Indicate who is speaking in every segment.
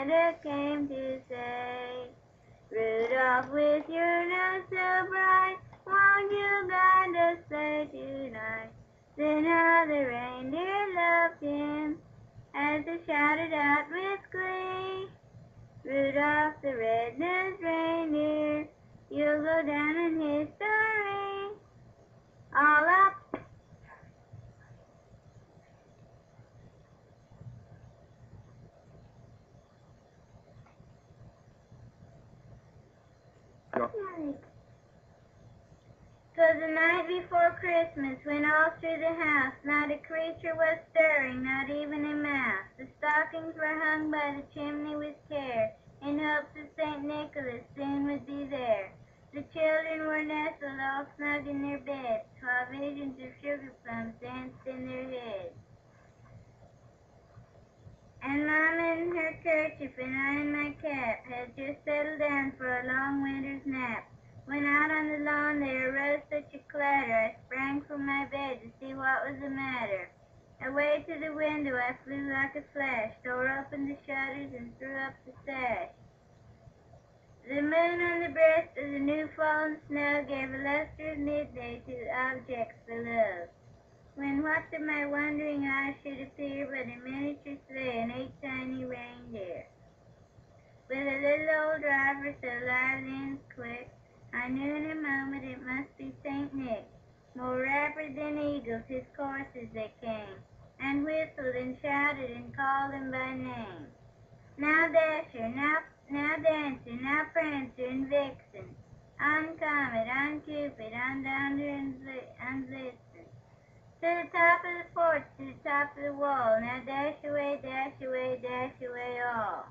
Speaker 1: Santa came to say, Rudolph, with your nose so bright, won't you guide us sleigh tonight? Then how the reindeer loved him as they shouted out with glee, Rudolph the red-nosed reindeer, you'll go down in history. All up. Go. 'Twas the night before Christmas, when all through the house not a creature was stirring, not even a mouse. The stockings were hung by the chimney with care, in hopes that St. Nicholas soon would be there. The children were nestled all snug in their beds, while visions of sugar plums danced in their heads. And Mama in her kerchief and I in my cap had just settled down for a long winter's nap. When out on the lawn there arose such a clatter, I sprang from my bed to see what was the matter. Away to the window I flew like a flash, tore open the shutters and threw up the sash. The moon on the breast of the new fallen snow gave a luster of midday to the objects below. When what to my wondering eyes should appear but a miniature sleigh and 8 tiny reindeer. With a little old driver so lively and quick, I knew in a moment it must be St. Nick. More rapid than eagles his coursers they came, and whistled and shouted and called them by name. Now Dasher, now Dancer, now Prancer and Vixen, on Comet, on Cupid, on Donder and Blitzen. To the top of the porch, to the top of the wall, now dash away, dash away, dash away all.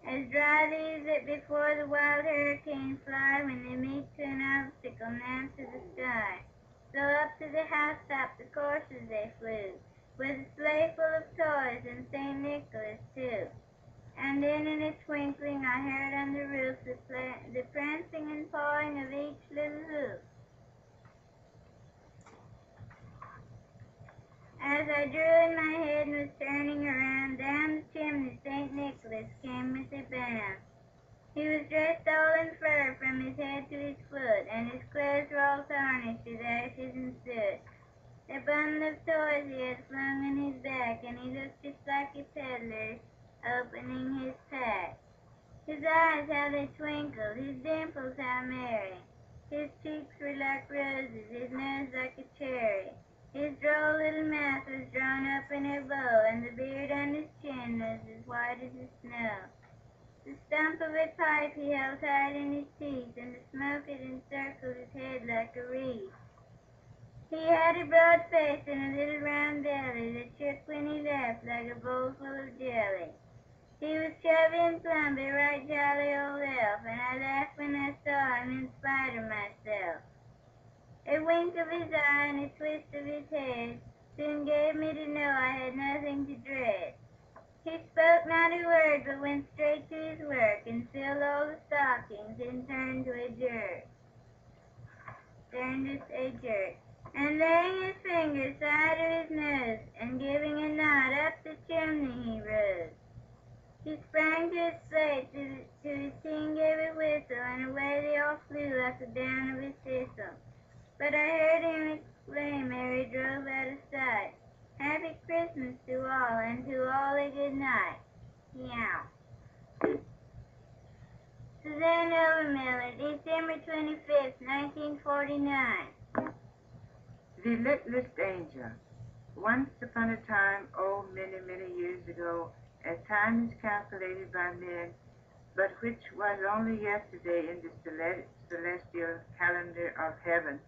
Speaker 1: As dry leaves that before the wild hurricane fly when they meet to an obstacle now to the sky, so up to the housetop the coursers they flew, with a sleigh full of toys and St. Nicholas too. And then in a twinkling I heard on the roof the prancing and pawing of each little hoof. As I drew in my head and was turning around, down the chimney St. Nicholas came with a bound. He was dressed all in fur from his head to his foot, and his clothes were all tarnished with ashes and soot. A bundle of toys he had flung on his back, and he looked just like a peddler opening his pack. His eyes, how they twinkled, his dimples, how merry. His cheeks were like roses, his nose like a cherry. His droll little mouth was drawn up in a bow, and the beard on his chin was as white as the snow. The stump of a pipe he held tight in his teeth, and the smoke had encircled his head like a wreath. He had a broad face and a little round belly that shook when he laughed like a bowl full of jelly. He was chubby and plump, a right jolly old elf, and I laughed when I saw him in spite of myself. A wink of his eye and a twist of his head soon gave me to know I had nothing to dread. He spoke not a word, but went straight to his work and filled all the stockings and turned a jerk. And laying his finger side of his nose and giving a nod up the chimney he rose. He sprang to his sleigh, to his team gave a whistle, and away they all flew like the down of a thistle. But I heard him exclaim ere he drove out of sight, Happy Christmas to all, and to all a good night. Meow. Suzanne Overmiller, December 25th, 1949.
Speaker 2: The Littlest Angel. Once upon a time, oh, many, many years ago, as time is calculated by men, but which was only yesterday in the celestial calendar of heaven,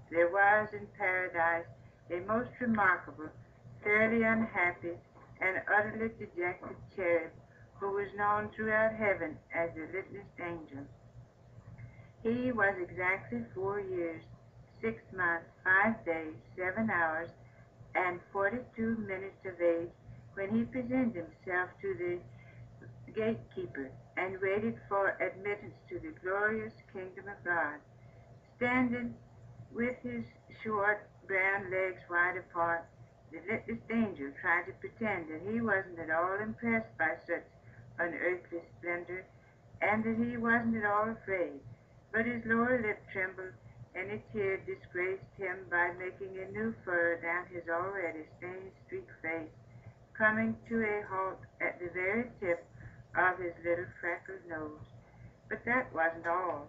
Speaker 2: there was in paradise a most remarkable, thoroughly unhappy, and utterly dejected cherub, who was known throughout heaven as the littlest angel. He was exactly 4 years, 6 months, 5 days, 7 hours, and 42 minutes of age when he presented himself to the gatekeeper and waited for admittance to the glorious kingdom of God. Standing with his short brown legs wide apart, The littlest angel tried to pretend that he wasn't at all impressed by such unearthly splendor, and that he wasn't at all afraid, but his lower lip trembled, and a tear disgraced him by making a new furrow down his already stain-streaked face, coming to a halt at the very tip of his little freckled nose. But that wasn't all.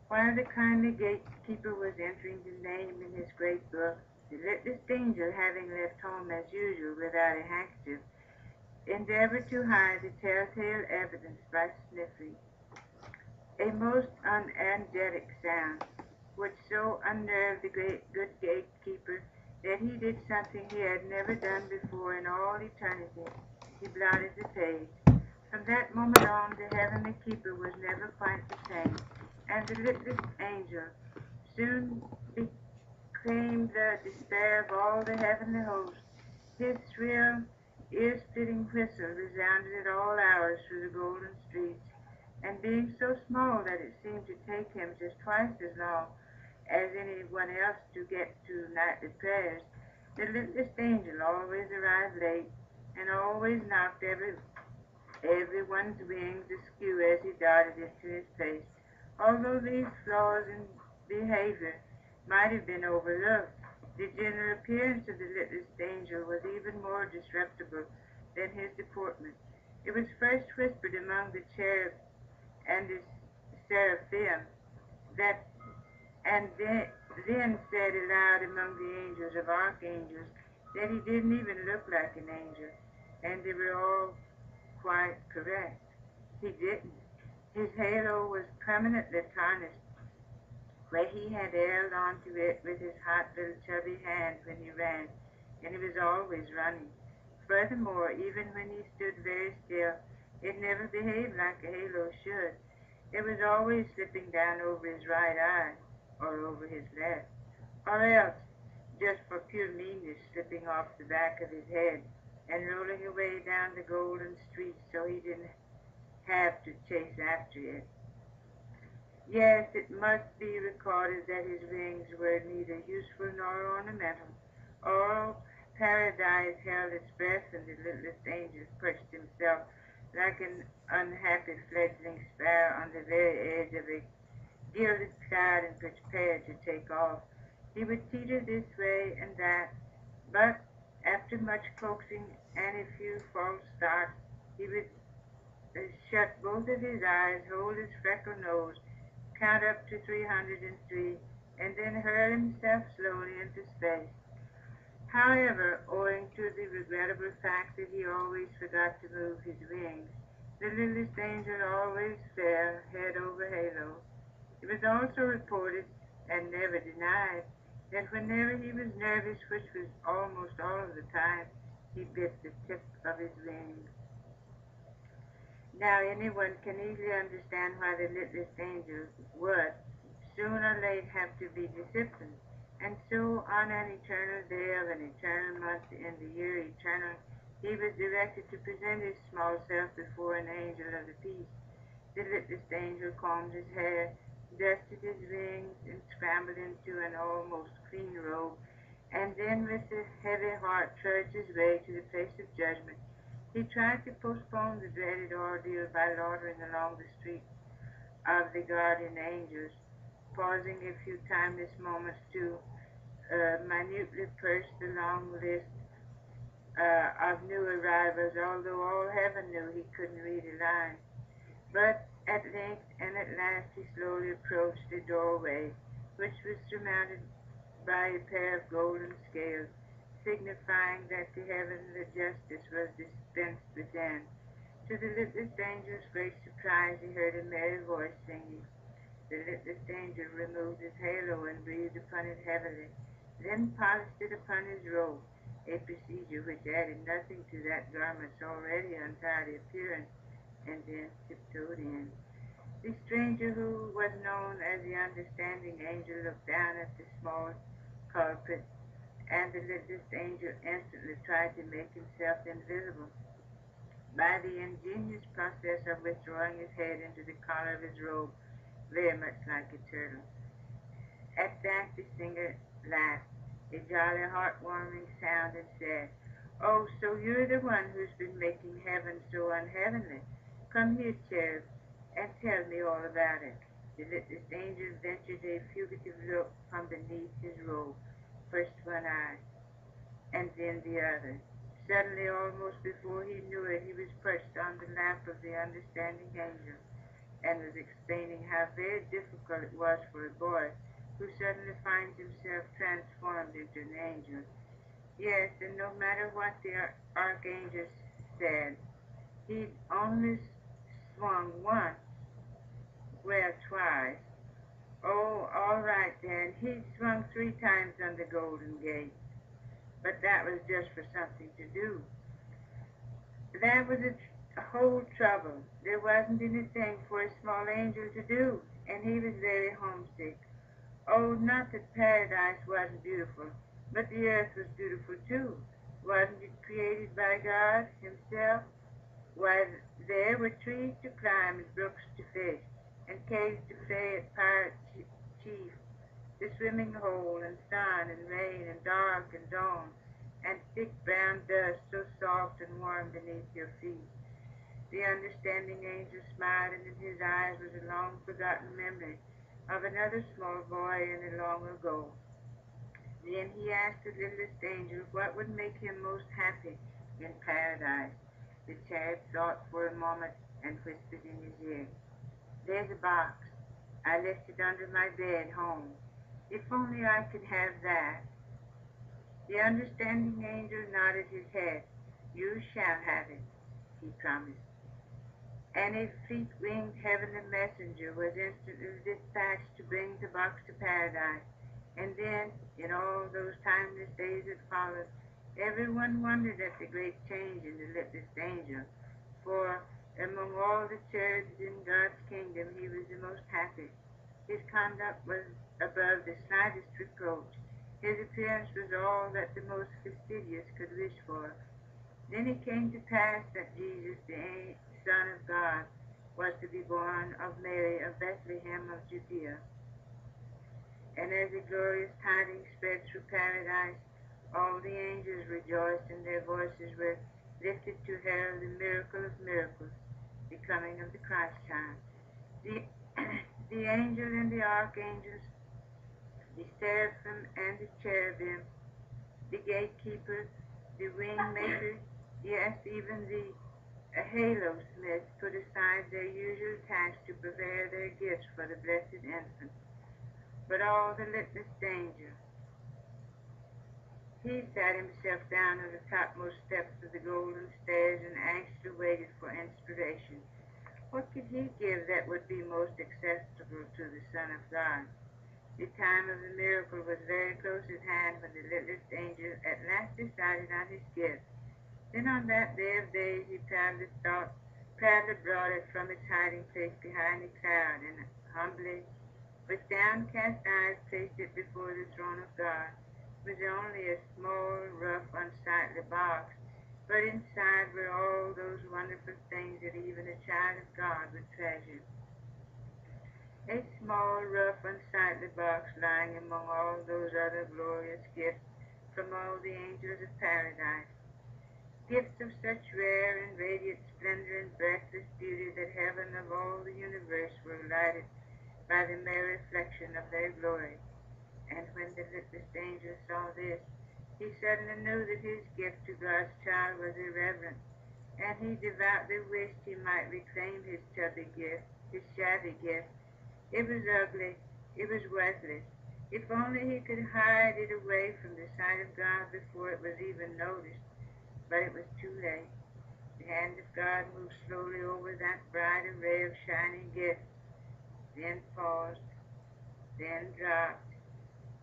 Speaker 2: While the kindly gatekeeper was entering the name in his great book, the littlest angel, having left home as usual without a handkerchief, endeavored to hide the telltale evidence by sniffing, a most unangelic sound, which so unnerved the good gatekeeper that he did something he had never done before in all eternity. He blotted the page. From that moment on, the heavenly keeper was never quite the same, and the littlest angel soon became the despair of all the heavenly host. His shrill, ear-splitting whistle resounded at all hours through the golden streets, and being so small that it seemed to take him just twice as long as anyone else to get to nightly prayers, the littlest angel always arrived late, and always knocked everyone's wings askew as he darted into his place. Although these flaws in behavior might have been overlooked, the general appearance of the littlest angel was even more disreputable than his deportment. It was first whispered among the cherubs and the seraphim, that and then said aloud among the angels of archangels, that he didn't even look like an angel, and they were all quite correct. He didn't. His halo was permanently tarnished, where he had held onto it with his hot little chubby hand when he ran, and he was always running. Furthermore, even when he stood very still, it never behaved like a halo should. It was always slipping down over his right eye, or over his left, or else, just for pure meanness, slipping off the back of his head and rolling away down the golden streets so he didn't have to chase after it. Yes, it must be recorded that his wings were neither useful nor ornamental. All paradise held its breath, and the littlest angel perched himself like an unhappy fledgling sparrow on the very edge of a gilded cloud and prepared to take off. He would teeter this way and that, but after much coaxing and a few false starts, he would shut both of his eyes, hold his freckled nose, count up to 303, and then hurl himself slowly into space. However, owing to the regrettable fact that he always forgot to move his wings, the littlest angel always fell head over halo. It was also reported, and never denied, that whenever he was nervous, which was almost all of the time, he bit the tip of his wings. Now anyone can easily understand why the littlest angel would, soon or late, have to be disciplined. And so, on an eternal day of an eternal month in the year eternal, he was directed to present his small self before an angel of the peace. The littlest angel combed his hair, dusted his wings, and scrambled into an almost clean robe, and then with a heavy heart trudged his way to the place of judgment. He tried to postpone the dreaded ordeal by loitering along the streets of the guardian angels, pausing a few timeless moments to minutely purse the long list of new arrivals, although all heaven knew he couldn't read a line. But at length and at last he slowly approached the doorway, which was surmounted by a pair of golden scales, signifying that the heavenly justice was dispensed within. To the littlest angel's great surprise, he heard a merry voice singing. The littlest angel removed his halo and breathed upon it heavily, then polished it upon his robe, a procedure which added nothing to that garment's already untidy appearance, and then tiptoed in. The stranger, who was known as the understanding angel, looked down at the small culprit, and the littlest angel instantly tried to make himself invisible by the ingenious process of withdrawing his head into the collar of his robe, very much like a turtle. At that the singer laughed. a jolly, heartwarming sound, and said, "Oh, so you're the one who's been making heaven so unheavenly. Come here, cherub, and tell me all about it." The littlest angel ventured a fugitive look from beneath his robe, first one eye, and then the other. Suddenly, almost before he knew it, he was perched on the lap of the understanding angel, and was explaining how very difficult it was for a boy who suddenly finds himself transformed into an angel. Yes, and no matter what the archangel said, he'd only swung once, well, twice. Oh, all right then, he'd swung 3 times on the Golden Gate, but that was just for something to do. That was a whole trouble. There wasn't anything for a small angel to do, and he was very homesick. Oh, not that paradise wasn't beautiful, but the earth was beautiful too. Wasn't it created by God Himself? Why, there were trees to climb and brooks to fish, and caves to play at pirate chief, the swimming hole, and sun, and rain, and dark, and dawn, and thick brown dust so soft and warm beneath your feet. The understanding angel smiled, and in his eyes was a long-forgotten memory of another small boy in the long ago. Then he asked the littlest angel what would make him most happy in paradise. The cherub thought for a moment and whispered in his ear, "There's a box. I left it under my bed home. If only I could have that." The understanding angel nodded his head. "You shall have it," he promised. And a fleet-winged heavenly messenger was instantly dispatched to bring the box to paradise. And then, in all those timeless days that followed, everyone wondered at the great change in the littlest angel, for among all the cherubs in God's kingdom he was the most happy. His conduct was above the slightest reproach. His appearance was all that the most fastidious could wish for. Then it came to pass that Jesus, the Son of God, was to be born of Mary of Bethlehem of Judea. And as the glorious tidings spread through paradise, all the angels rejoiced, and their voices were lifted to herald the miracle of miracles, the coming of the Christ child. The, the angel and the archangels, the seraphim and the cherubim, the gatekeeper, the wing maker, yes, even the halo smiths put aside their usual task to prepare their gifts for the blessed infant. But all the littlest angel, he sat himself down on the topmost steps of the golden stairs and anxiously waited for inspiration. What could he give that would be most acceptable to the Son of God? The time of the miracle was very close at hand when the littlest angel at last decided on his gift. Then on that day of days he proudly brought it from its hiding place behind the cloud, and humbly, with downcast eyes, placed it before the throne of God. It was only a small, rough, unsightly box, but inside were all those wonderful things that even a child of God would treasure. A small, rough, unsightly box lying among all those other glorious gifts from all the angels of paradise. Gifts of such rare and radiant splendor and breathless beauty that heaven of all the universe were lighted by the mere reflection of their glory. And when the littlest angel saw this, he suddenly knew that his gift to God's child was irreverent, and he devoutly wished he might reclaim his chubby gift, his shabby gift. It was ugly, it was worthless. If only he could hide it away from the sight of God before it was even noticed. But it was too late. The hand of God moved slowly over that bright array of shining gifts, then paused, then dropped,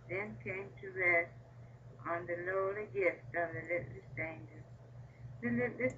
Speaker 2: then came to rest on the lowly gift of the littlest angel. The littlest